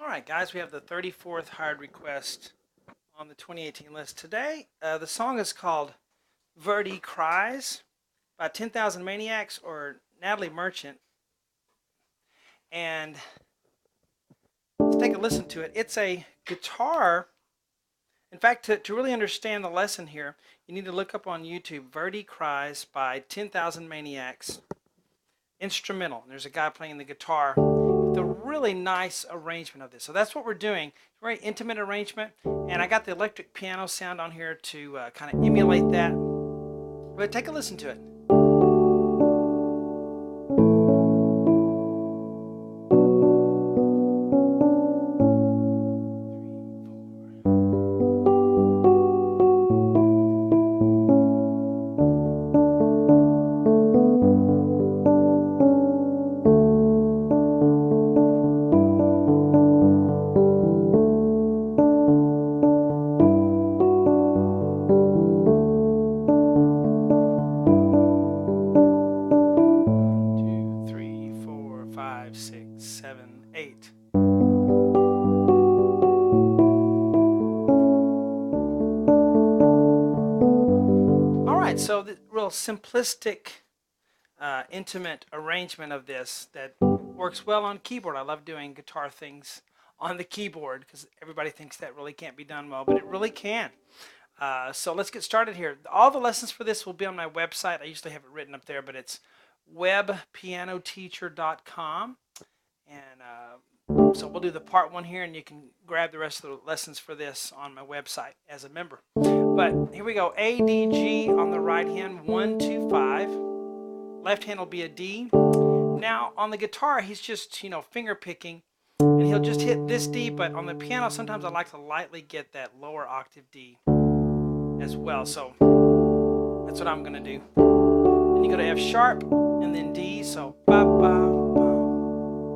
All right, guys, we have the 34th hired request on the 2018 list today. The song is called Verdi Cries by 10,000 Maniacs or Natalie Merchant. And let's take a listen to it. It's a guitar. In fact, to really understand the lesson here, you need to look up on YouTube Verdi Cries by 10,000 Maniacs. Instrumental. There's a guy playing the guitar. The really nice arrangement of this. So that's what we're doing. Very intimate arrangement. And I got the electric piano sound on here to kind of emulate that. But take a listen to it. Five, six, seven, eight. All right, so the real simplistic, intimate arrangement of this that works well on keyboard. I love doing guitar things on the keyboard because everybody thinks that really can't be done well, but it really can. So let's get started here. All the lessons for this will be on my website. I usually have it written up there, but it's webpianoteacher.com. And so we'll do the part one here, and you can grab the rest of the lessons for this on my website as a member. But here we go. A, D, G on the right hand, 1, 2, 5. Left hand will be a D. Now on the guitar, he's just, finger picking, and he'll just hit this D, but on the piano, sometimes I like to lightly get that lower octave D as well. So that's what I'm going to do. Then you go to F sharp, and then D, so ba, ba,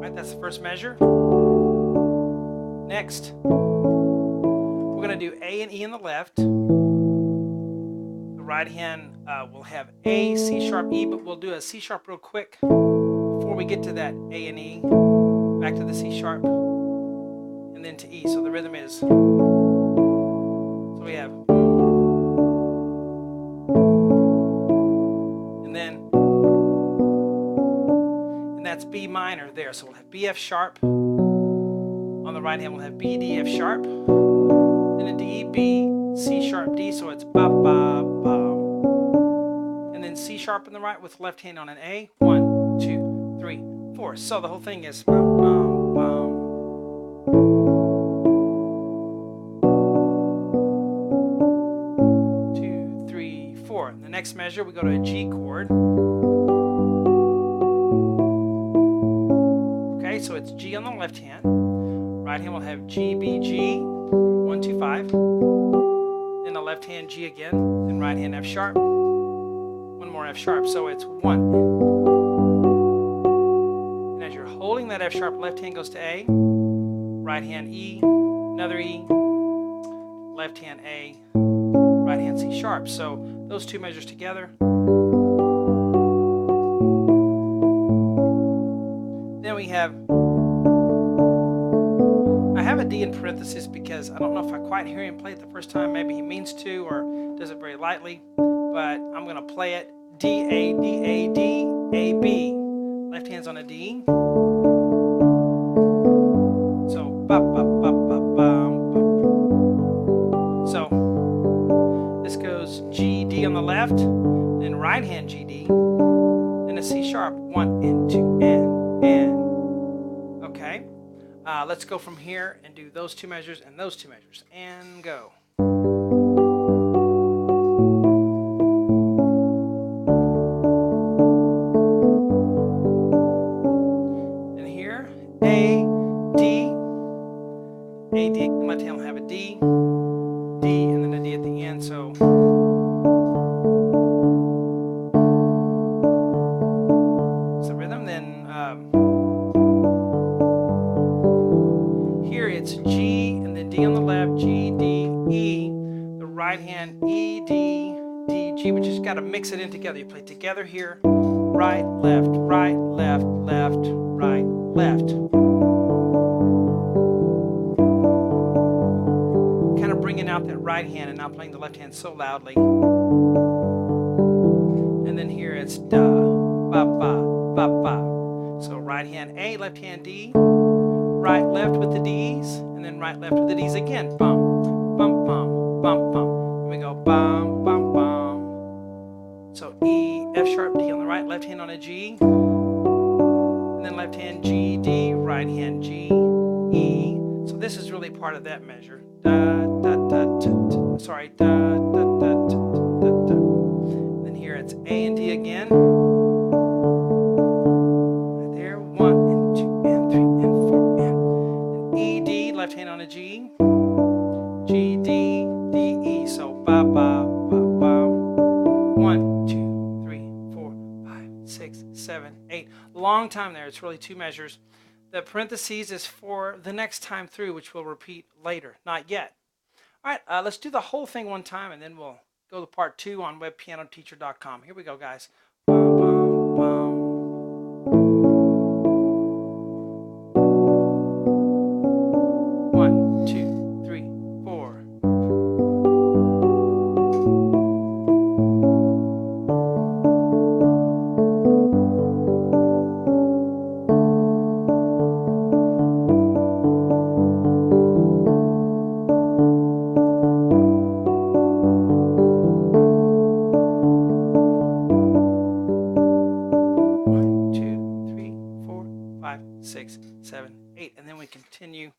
right, that's the first measure. Next, we're going to do A and E in the left. The right hand will have A, C sharp, E, but we'll do a C sharp real quick before we get to that A and E. Back to the C sharp, and then to E. So the rhythm is, so we have, and that's B minor there. So we'll have B, F sharp. On the right hand, we'll have B, D, F sharp. Then a D, B, C sharp, D. So it's ba, ba, ba. And then C sharp in the right with left hand on an A. 1, 2, 3, 4. So the whole thing is ba, ba, ba. 2, 3, 4. The next measure, we go to a G chord. So it's G on the left hand. Right hand will have G, B, G, 1, 2, 5. Then the left hand G again. Then right hand F sharp. One more F sharp. So it's 1. And as you're holding that F sharp, left hand goes to A. Right hand E. Another E. Left hand A. Right hand C sharp. So those two measures together. Then we have, I have a D in parentheses because I don't know if I quite hear him play it the first time. Maybe he means to or does it very lightly, but I'm going to play it. D, A, D, A, D, A, B. Left hand's on a D. So, ba, ba, ba, ba, ba, ba. So, this goes G, D on the left, then right hand G, D, then a C sharp, 1 and 2 and. Okay, let's go from here and do those two measures and those two measures and go. And here, A, D, left hand will have a D, D, and then a D at the end. So. It's G and then D on the left, G, D, E. The right hand E, D, D, G. We just got to mix it in together. You play together here. Right, left, left, left, right, left. out that right hand and not playing the left hand so loudly. And then here it's da, ba, ba, ba, ba. So right hand A, left hand D, right, left with the D's, and then right, left with the D's again. Bum, bum, bum, bum, bum. And we go bum, bum, bum. So E, F sharp, D on the right, left hand on a G, and then left hand G, D, right hand G, E. So this is really part of that measure. Da, da, da, da, da. Sorry, da, da, da, da, da, da. Then here it's A and D again. Right there, 1 and 2 and 3 and 4 and E, D, left hand on a G, G, D, D, E. So ba, ba, ba, ba. 1, 2, 3, 4, 5, 6, 7, 8. Long time there. It's really 2 measures. The parentheses is for the next time through, which we'll repeat later. Not yet. All right, let's do the whole thing one time, and then we'll go to part 2 on webpianoteacher.com. Here we go, guys. Bum, bum, bum. 1, 2, 3, 4. Six, 7, 8, and then we continue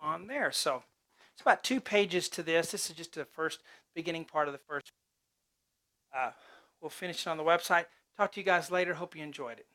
on there. So it's about 2 pages to this. This is just the first beginning part of the first. We'll finish it on the website. Talk to you guys later. Hope you enjoyed it.